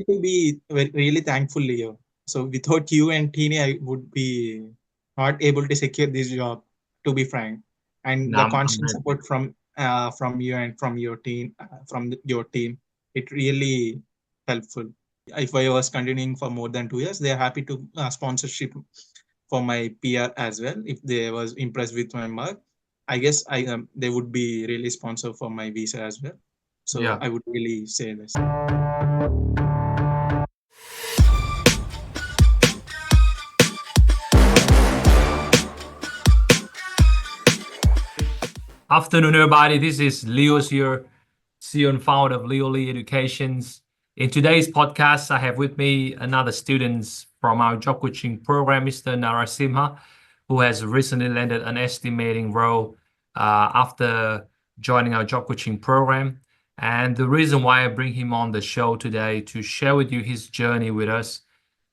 to be really thankful, Leo. So without you and Teeny, I would be not able to secure this job, to be frank. And No, the I'm constant very support from you and from your team, your team, it really helpful. If I was continuing for more than 2 years, they are happy to sponsorship for my PR as well. If they was impressed with my mark, I guess they would be really sponsor for my visa as well. So yeah. I would really say this. Afternoon, everybody. This is Leo's here, CEO and founder of Leo Lee Educations. In today's podcast, I have with me another student from our job coaching program, Mr. Narasimha, who has recently landed an estimating role after joining our job coaching program. And the reason why I bring him on the show today to share with you his journey with us,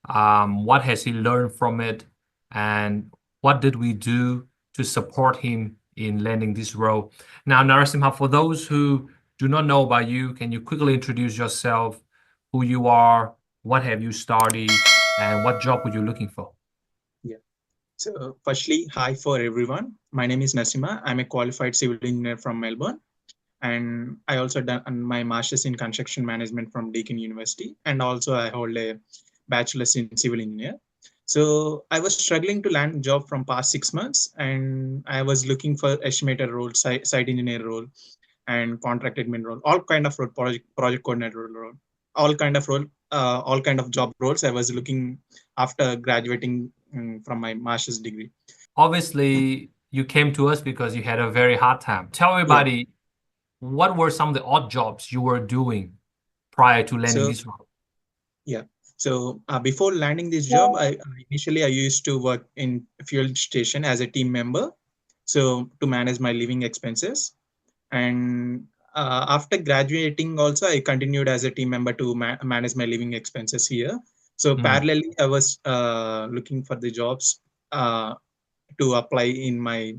what has he learned from it, and what did we do to support him in landing this role. Now, Narasimha, for those who do not know about you, can you quickly introduce yourself, who you are, what have you studied, and what job were you looking for? Yeah. So, firstly, hi for everyone. My name is Nasima. I'm a qualified civil engineer from Melbourne, and I also done my master's in construction management from Deakin University, and also I hold a bachelor's in civil engineer. So I was struggling to land a job from past 6 months, and I was looking for estimator role, site engineer role, and contract admin role, all kind of role, project coordinator role, all kind of role, all kind of job roles. I was looking after graduating from my master's degree. Obviously, you came to us because you had a very hard time. Tell Yeah. everybody, what were some of the odd jobs you were doing prior to landing So this role? yeah. So before landing this job, I used to work in a fuel station as a team member, so to manage my living expenses. And after graduating, also I continued as a team member to manage my living expenses here. So Mm, parallelly, I was looking for the jobs uh, to apply in my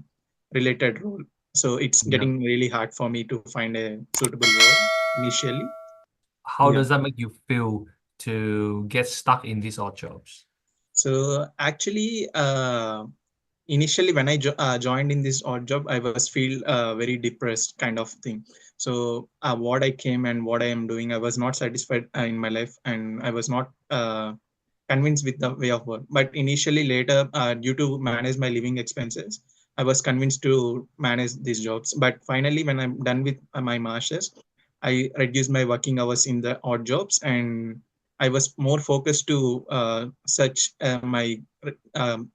related role. So it's yeah. getting really hard for me to find a suitable role initially. How Yeah. does that make you feel to get stuck in these odd jobs? So actually, initially when I joined in this odd job, I was feel very depressed kind of thing. So what I came and what I am doing, I was not satisfied in my life, and I was not convinced with the way of work. But initially, later, due to manage my living expenses, I was convinced to manage these jobs. But finally, when I'm done with my masters, I reduced my working hours in the odd jobs, and I was more focused to search my um,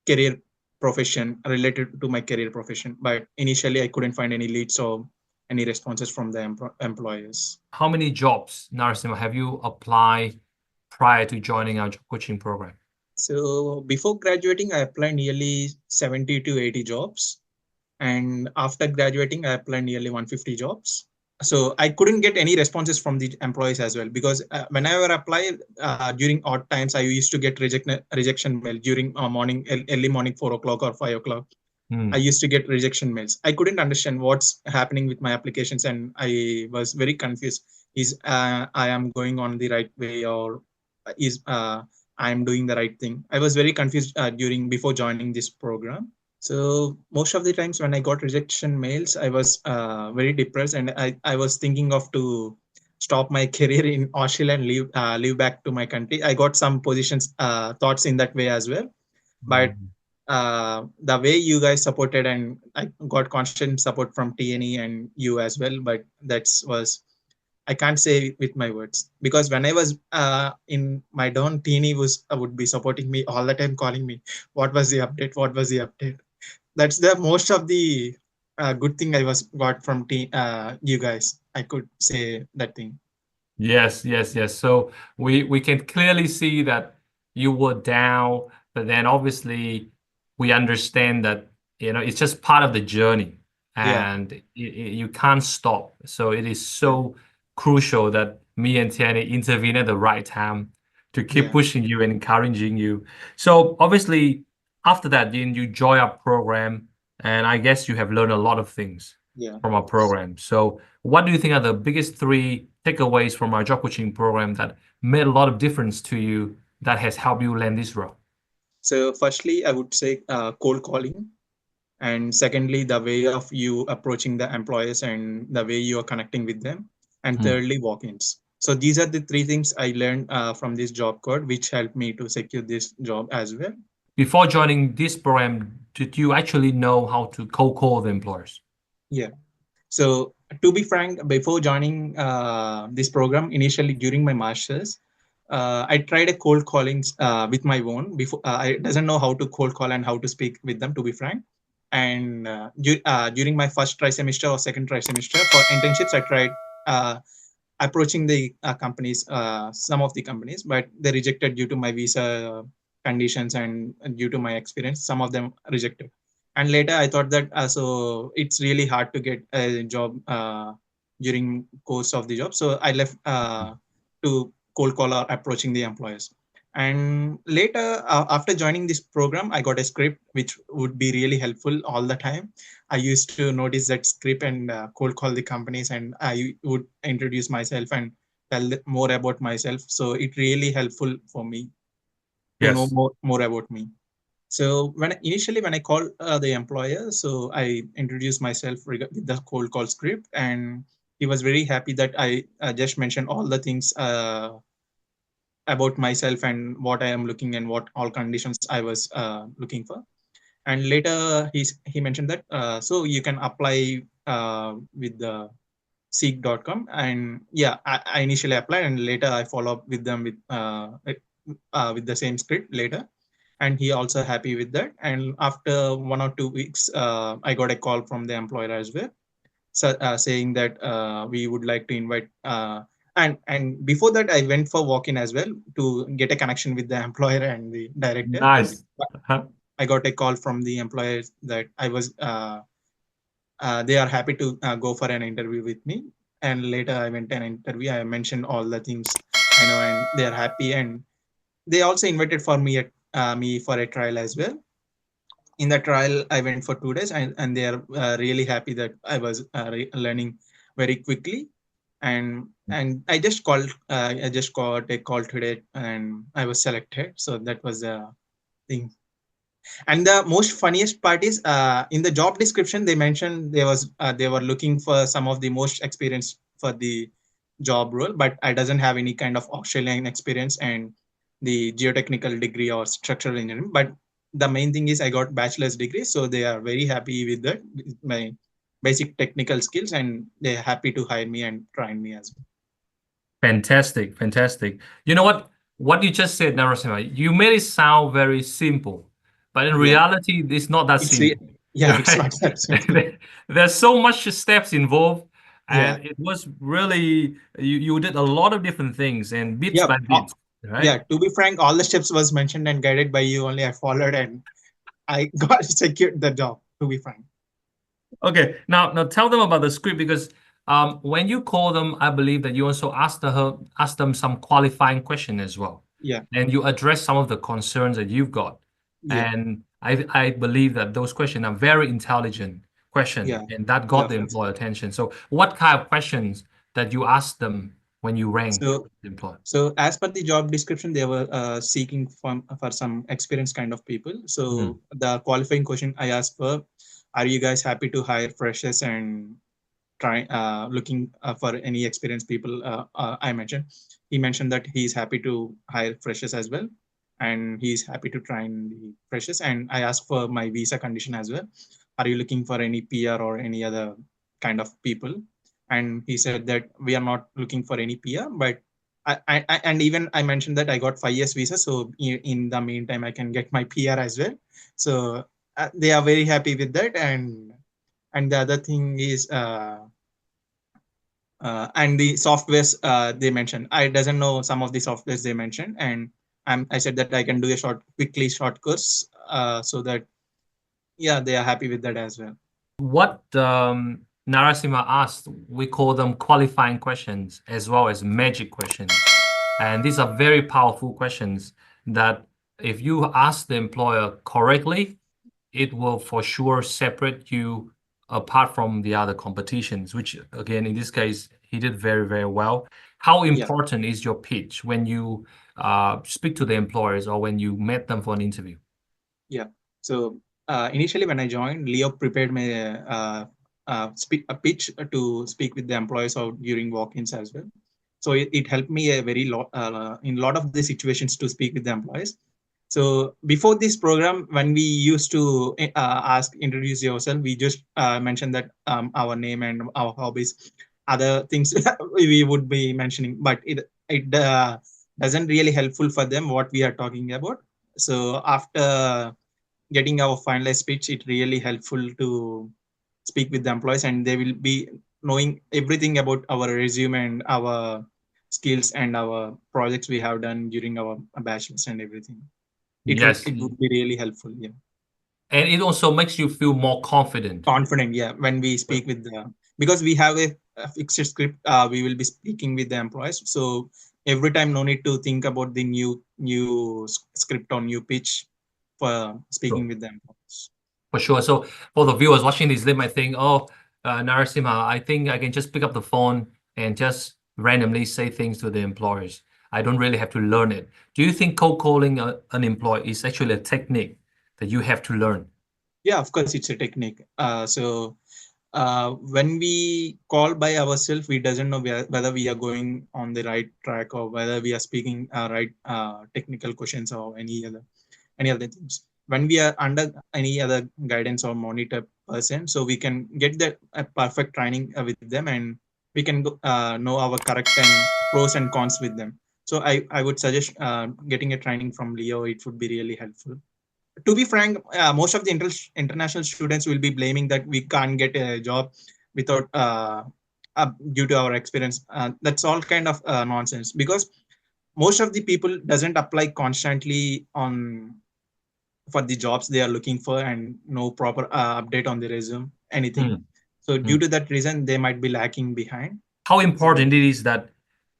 career profession related to my career profession. But initially, I couldn't find any leads or any responses from the employers. How many jobs, Narasimha, have you applied prior to joining our job coaching program? So before graduating, I applied nearly 70 to 80 jobs. And after graduating, I applied nearly 150 jobs. So I couldn't get any responses from the employees as well, because whenever I apply during odd times, I used to get rejection mail during morning, early morning, 4 o'clock or 5 o'clock. I Hmm. used to get rejection mails. I couldn't understand what's happening with my applications, and I was very confused. Is I am going on the right way, or is I am doing the right thing? I was very confused during before joining this program. So most of the times when I got rejection mails, I was very depressed, and I was thinking of to stop my career in Australia and leave back to my country. I got some positions thoughts in that way as well, but Mm. the way you guys supported, and I got constant support from TNE and you as well. But that's was, I can't say with my words, because when I was in my down, TNE was would be supporting me all the time, calling me, "What was the update? What was the update?" That's the most of the good thing I was got from you guys. I could say that thing. Yes, yes, yes. So we can clearly see that you were down, but then obviously we understand that it's just part of the journey, Yeah, and you can't stop. So it is yeah, so crucial that me and Tiani intervene at the right time to keep yeah, pushing you and encouraging you. So obviously after that, then you join our program, and I guess you have learned a lot of things yeah. from our program. So what do you think are the biggest three takeaways from our job coaching program that made a lot of difference to you that has helped you land this role? So firstly, I would say cold calling, and secondly, the way of you approaching the employers and the way you are connecting with them, and thirdly, walk-ins. So these are the three things I learned from this job code, which helped me to secure this job as well. Before joining this program, did you actually know how to cold call the employers? Yeah. So to be frank, before joining this program, initially during my master's, I tried a cold calling with my own. Before I doesn't know how to cold call and how to speak with them, to be frank. And during my first trimester or second trimester for internships, I tried approaching the companies, some of the companies, but they rejected due to my visa conditions and due to my experience. Some of them rejected. And later I thought that so it's really hard to get a job during course of the job. So I left to cold call or approaching the employers. And later, after joining this program, I got a script which would be really helpful all the time. I used to notice that script and cold call the companies, and I would introduce myself and tell more about myself. So it really helpful for me to know more about me. So initially when I called the employer, so I introduced myself with the cold call script, and he was very happy that I just mentioned all the things about myself and what I am looking and what all conditions I was looking for. And later he mentioned that so you can apply with the 𝗔𝗡𝗢𝗥, and yeah, I initially applied, and later I follow up with them with the same script later, and he also happy with that. And after 1 or 2 weeks, I got a call from the employer as well, so, saying that we would like to invite. And before that, I went for walk-in as well to get a connection with the employer and the director. Nice. I got a call from the employer that I was. They are happy to go for an interview with me. And later I went an interview. I mentioned all the things I know, and they are happy. And they also invited for me for a trial as well. In the trial, I went for 2 days, and they are really happy that I was learning very quickly. And I just got a call today, and I was selected. So that was the thing. And the most funniest part is in the job description they mentioned they were looking for some of the most experienced for the job role, but I doesn't have any kind of Australian experience and the geotechnical degree or structural engineering. But the main thing is I got bachelor's degree, so they are very happy with that, with my basic technical skills, and they're happy to hire me and train me as well. Fantastic, fantastic. You know what you just said, Narasimha, you made it sound very simple, but in reality, it's not that simple. It's not that simple. There's so much steps involved, and it was really you did a lot of different things and bits by bits, right? Yeah, to be frank, all the steps was mentioned and guided by you only. I followed and I got secured the job, to be frank. Okay, now tell them about the script, because when you call them, I believe that you also ask them some qualifying question as well. Yeah. And you address some of the concerns that you've got. Yeah. And I believe that those questions are very intelligent questions, and that got the employer attention. So what kind of questions that you asked them when you rang the employer? So as per the job description, they were seeking for some experienced kind of people. So the qualifying question I asked for, are you guys happy to hire freshers and looking for any experienced people? I mentioned. He mentioned that he's happy to hire freshers as well, and he's happy to train the freshers. And I asked for my visa condition as well. Are you looking for any PR or any other kind of people? And he said that we are not looking for any PR, but and even I mentioned that I got 5 years visa, so in the meantime I can get my PR as well. So they are very happy with that. And the other thing is and the softwares they mentioned, I doesn't know some of the softwares they mentioned, and I said that I can do a short course, so that they are happy with that as well. What Narasimha asked, we call them qualifying questions as well as magic questions. And these are very powerful questions that if you ask the employer correctly, it will for sure separate you apart from the other competitions, which again, in this case, he did very, very well. How important is your pitch when you speak to the employers or when you met them for an interview? Yeah. So initially when I joined, Leo prepared my a pitch to speak with the employees or during walk-ins as well. So it helped me a very lot in a lot of the situations to speak with the employees. So before this program, when we used to ask, introduce yourself, we just mentioned that our name and our hobbies, other things we would be mentioning, but it doesn't really helpful for them what we are talking about. So after getting our finalized speech, it really helpful to speak with the employees, and they will be knowing everything about our resume and our skills and our projects we have done during our bachelor's and everything. Yes. It would be really helpful. Yeah. And it also makes you feel more confident. Confident, yeah, when we speak with the, because we have a fixed script, we will be speaking with the employees. So every time, no need to think about the new script or new pitch for speaking with the employees. For sure. So for the viewers watching this, they might think, oh, Narasimha, I think I can just pick up the phone and just randomly say things to the employers. I don't really have to learn it. Do you think cold calling an employee is actually a technique that you have to learn? Yeah, of course, it's a technique. So when we call by ourselves, we doesn't know whether we are going on the right track or whether we are speaking right technical questions or any other things. When we are under any other guidance or monitor person, so we can get the perfect training with them, and we can know our correct and pros and cons with them. So I would suggest getting a training from Leo. It would be really helpful. To be frank, most of the international students will be blaming that we can't get a job without due to our experience. That's all kind of nonsense, because most of the people doesn't apply constantly on for the jobs they are looking for, and no proper update on the resume, anything. So due to that reason, they might be lacking behind. How important it is that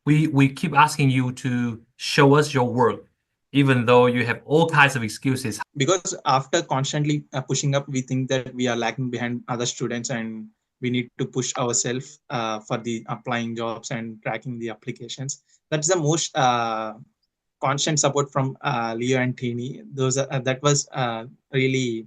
we keep asking you to show us your work, even though you have all kinds of excuses. Because after constantly pushing up, we think that we are lacking behind other students, and we need to push ourselves for the applying jobs and tracking the applications. That's the most constant support from Leo and Tini. That was really,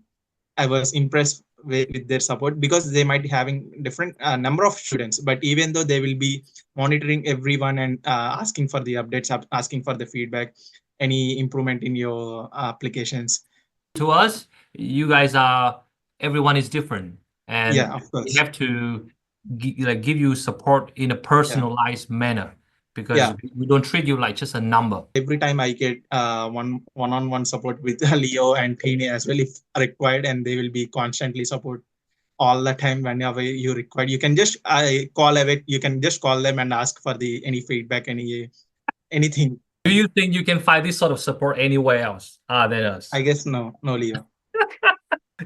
I was impressed with their support, because they might be having different number of students, but even though they will be monitoring everyone and asking for the updates, asking for the feedback, any improvement in your applications. To us, you guys everyone is different, and yeah, of we course. have to give you support in a personalized manner, because we don't treat you like just a number. Every time I get one-on-one support with Leo and Tini as well, if required, and they will be constantly support all the time whenever you require. You can just call away. You can just call them and ask for the any feedback, anything. Do you think you can find this sort of support anywhere else than us? I guess no, Leo.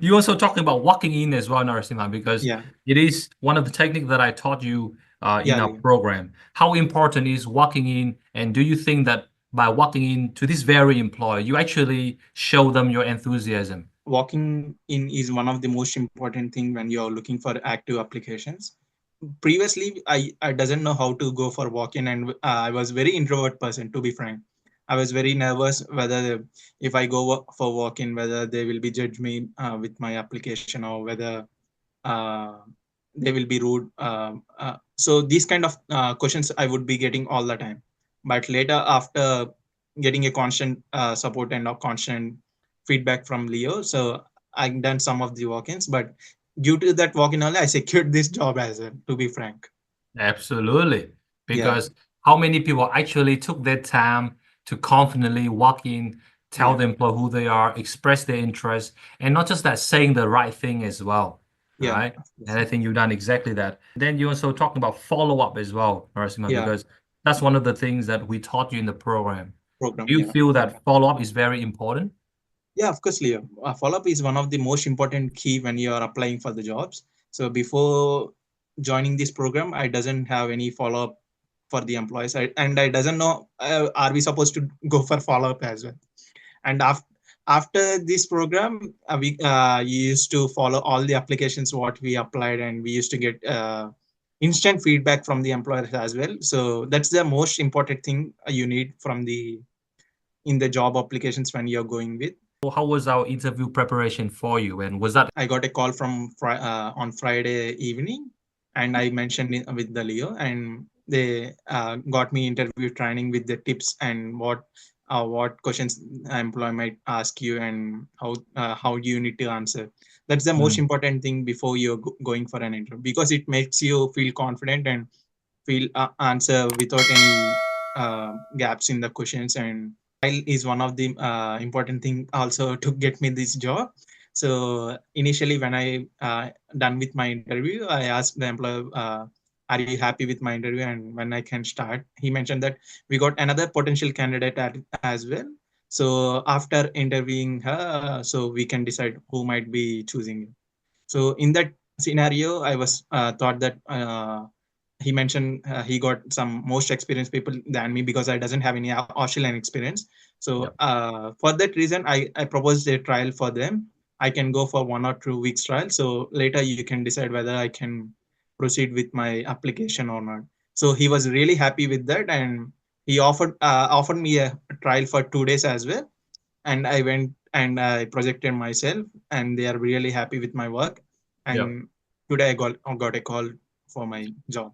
You also talking about walking in as well, Narasimha, because it is one of the techniques that I taught you in our program. How important is walking in, and do you think that by walking in to this very employer, you actually show them your enthusiasm? Walking in is one of the most important thing when you're looking for active applications. Previously, I doesn't know how to go for walk-in, and I was very introvert person, to be frank. I was very nervous whether if I go for walk-in, whether they will be judge me with my application, or whether uh, they will be rude. So these kind of questions I would be getting all the time. But later, after getting a constant support and a constant feedback from Leo, so I've done some of the walk-ins, but due to that walk-in only, I secured this job as well, to be frank. Absolutely. Because how many people actually took their time to confidently walk in, tell the employer who they are, express their interest, and not just that, saying the right thing as well. Right? And I think you've done exactly that. Then you also talking about follow-up as well, Narasimha, because that's one of the things that we taught you in the program. Do you feel that follow-up is very important? Yeah, of course, Leo. Follow-up is one of the most important key when you are applying for the jobs. So before joining this program, I doesn't have any follow-up for the employees, and I doesn't know are we supposed to go for follow-up as well. And after this program, we used to follow all the applications what we applied, and we used to get instant feedback from the employers as well. So that's the most important thing you need from in the job applications when you're going with. How was our interview preparation for you? And was that? I got a call from on Friday evening, and I mentioned it with the Leo, and they got me interview training with the tips and what questions employee might ask you and how you need to answer. That's the most important thing before you're going for an interview, because it makes you feel confident and feel answer without any gaps in the questions. And is one of the important thing also to get me this job. So initially when I done with my interview, I asked the employer, are you happy with my interview and when I can start? He mentioned that we got another potential candidate as well. So after interviewing her, so we can decide who might be choosing you. So in that scenario, I was thought that he mentioned he got some most experienced people than me because I doesn't have any Australian experience. So for that reason, I proposed a trial for them. I can go for 1 or 2 weeks trial. So later you can decide whether I can proceed with my application or not. So he was really happy with that, and he offered me a trial for 2 days as well. And I went and I projected myself, and they are really happy with my work. And today I got a call for my job.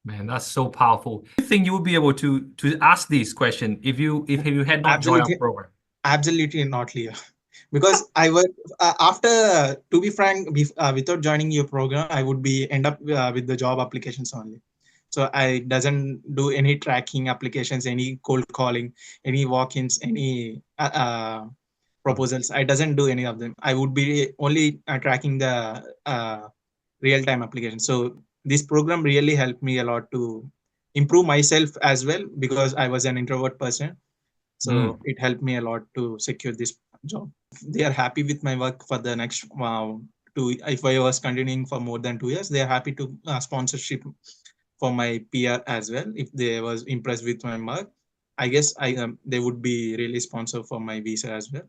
Man, that's so powerful. Do you think you would be able to ask this question if you had not joined our program? Absolutely not, Leo. Because I would after, to be frank, without joining your program, I would be end up with the job applications only. So I doesn't do any tracking applications, any cold calling, any walk-ins, any proposals. I doesn't do any of them. I would be only tracking the real-time application. So this program really helped me a lot to improve myself as well, because I was an introvert person. So it helped me a lot to secure this job. They are happy with my work for the next if I was continuing for more than 2 years, they are happy to sponsorship for my PR as well. If they was impressed with my work, I guess they would be really sponsor for my visa as well.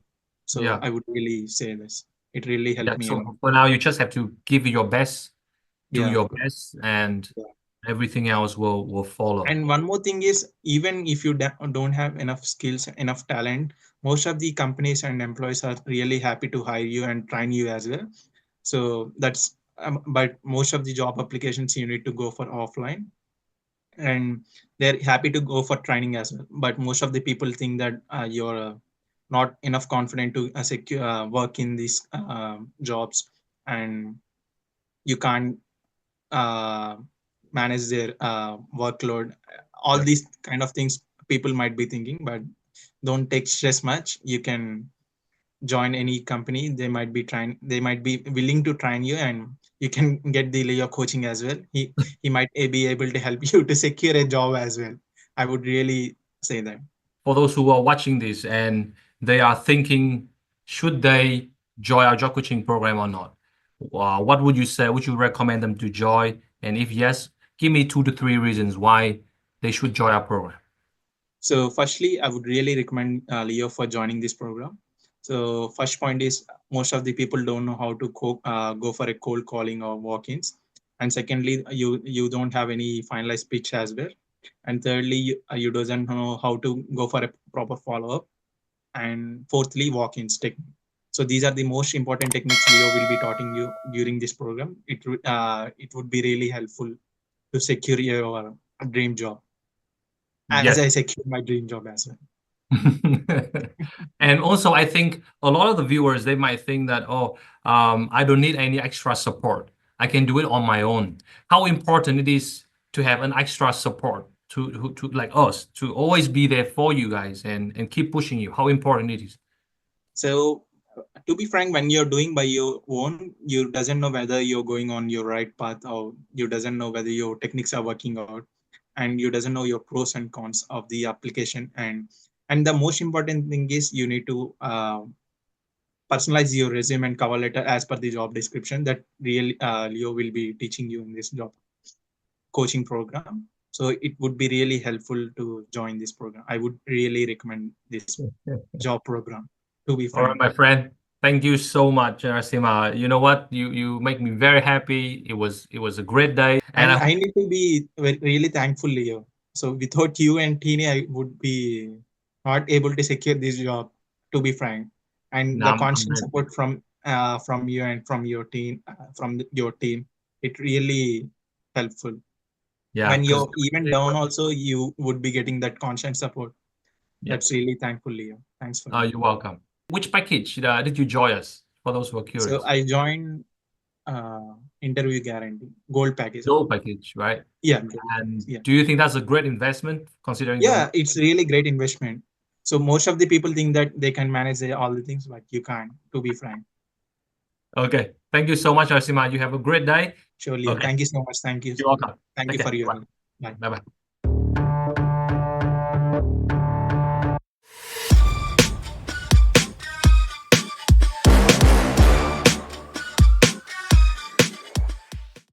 So I would really say this. It really helped me a lot. For now, you just have to give your best, do your best, and everything else will follow. And one more thing is, even if you don't have enough skills, enough talent, most of the companies and employees are really happy to hire you and train you as well. So that's but most of the job applications you need to go for offline, and they're happy to go for training as well. But most of the people think that you're not enough confident to secure work in these jobs, and you can't manage their workload. All these kind of things people might be thinking, but don't take stress much. You can join any company. They might be willing to train you, and you can get the Leo coaching as well. He might be able to help you to secure a job as well. I would really say that. For those who are watching this and they are thinking, should they join our job coaching program or not? What would you say? Would you recommend them to join? And if yes, give me 2 to 3 reasons why they should join our program. So firstly, I would really recommend Leo for joining this program. So first point is, most of the people don't know how to go for a cold calling or walk-ins. And secondly, you don't have any finalized pitch as well. And thirdly, you doesn't know how to go for a proper follow-up. And fourthly, walk-ins technique. So these are the most important techniques Leo will be teaching you during this program. It would be really helpful to secure your dream job, as I secured my dream job as well. And also, I think a lot of the viewers, they might think that, I don't need any extra support. I can do it on my own. How important it is to have an extra support to like us, to always be there for you guys and keep pushing you. How important it is. So to be frank, when you're doing by your own, you doesn't know whether you're going on your right path, or you doesn't know whether your techniques are working out, and you doesn't know your pros and cons of the application. And the most important thing is, you need to personalize your resume and cover letter as per the job description that really Leo will be teaching you in this job coaching program. So it would be really helpful to join this program. I would really recommend this job program, to be frank. All right, my friend. Thank you so much, Narasimha. You know what? You make me very happy. It was a great day, and And I need to be really thankful, Leo. So without you and Teeny, I would be not able to secure this job, to be frank. And no, the I'm constant very support from you and from your team, your team, it really helpful. yeah, When because you're even down, also you would be getting that constant support. yeah. That's really thankful, Leo. Thanks for that. You're welcome. Which package did you join us? For those who are So curious, I joined interview guarantee gold package. gold package, right? Yeah, gold package. And Yeah. do you think that's a great investment considering the Yeah, it's really great investment. So most of the people think that they can manage all the things, but you can't, to be frank. Okay. Thank you so much, Narasimha. You have a great day. Surely. Okay. Thank you so much. Thank you. You're welcome. Thank Take you care. for your Bye. help. Bye. Bye-bye.